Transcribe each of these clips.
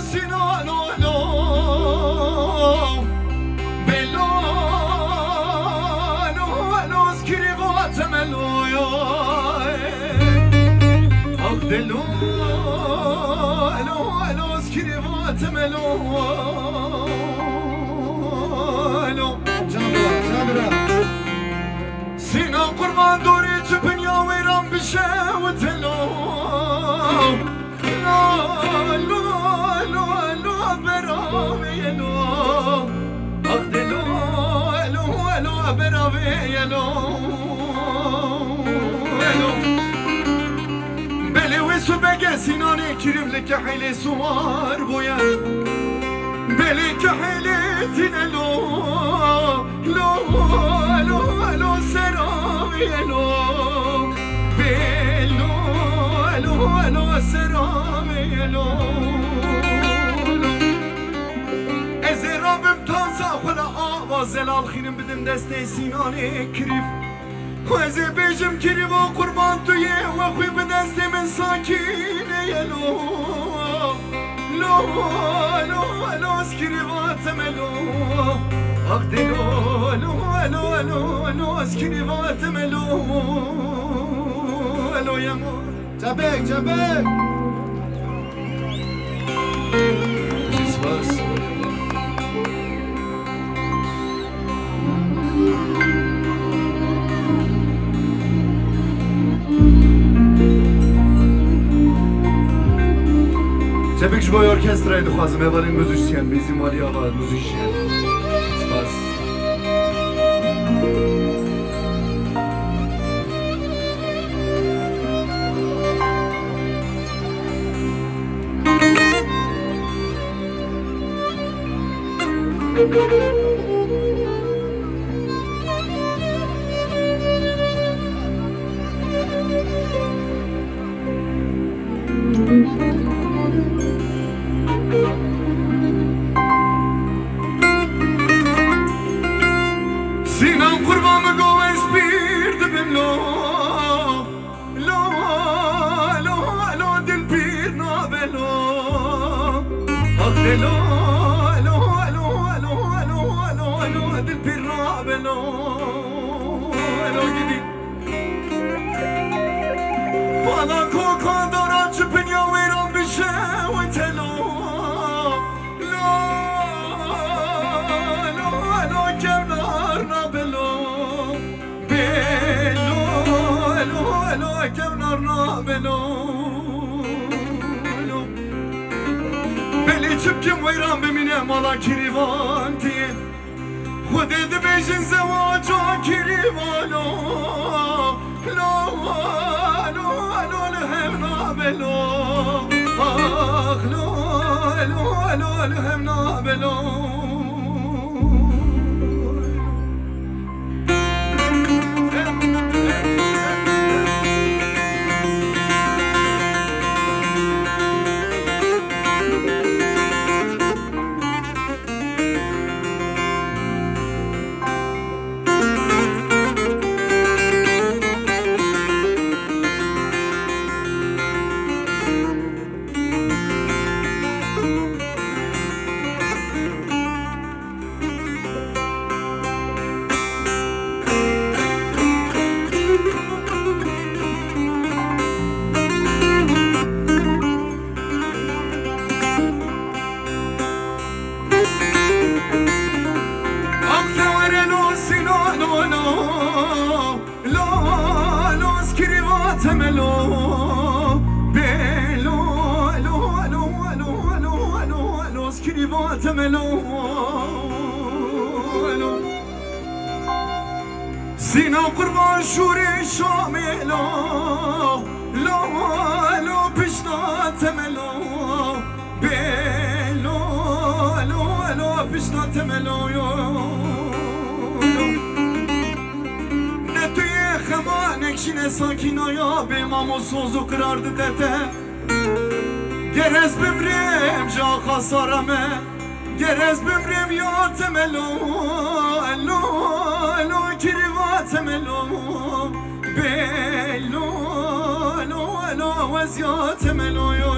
سینان الو بلو الو اسکری واتم الو آخ دلو الو اسکری واتم الو سینا قربان دوری چپنیا ویران بشه و تلو لو براوی لو آخ دلو لو براوی لو بله ویسو بگه سینانی کریم لکه حیلی سوار بوید بله که حیلی تینه لو سراوی لو بلو الو سراوی لو از رابم تازه خلا آواز زلال خیرم بدم دسته سینانی کریف و از بیجم کریف و قربان توی و خوی به دست من ساکینه لو الو از کریفاتم الو آخ دلو الو از کریفاتم الو یمان جبک سپاس جبک جبای ارکسترای دخوازم اولین موزیشین بیزی مالی آقا موزیشین سپاس سینم قربان گو اسپیر دبم لو دل پیر نابلو آخ دلو دل پیر نابلو گیدی والا کوکا دارم چپنیا ویران بشه و تلو کمنار نابلو بلو کمنار نابلو بلی چپکم ویران بمینه مالا کریوان تیه خود ده بیشن زواجا کریوانو لو لهم نابلو آخ لو لهم نابلو تملو بلو سكريفات ملو سينا قربان شوري شاملو لو بشنات ملو بلو بشنات ملو نکشین ساکینا یا به مامو سوزو قرارdı dete Gerez bimrim ja khasarame Gerez bimrim ya temelo Elo kirivat temelo Bello wazya temelo yo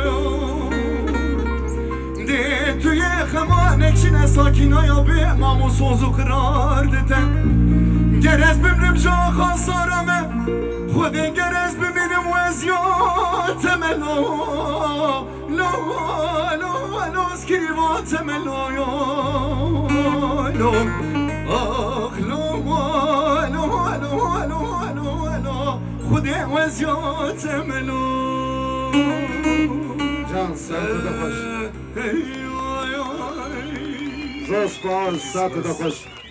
نکشین ساکینا یا به مامو سوزو قرار دتن گرز بمرم جا خاصارمه خود گرز ببینم وزیات ملو لو لو لو اسکریوات ملو لو آخ لو لو لو لو لو لو خود وزیات ملو جان ساعت خوش زوس باز ساعت خوش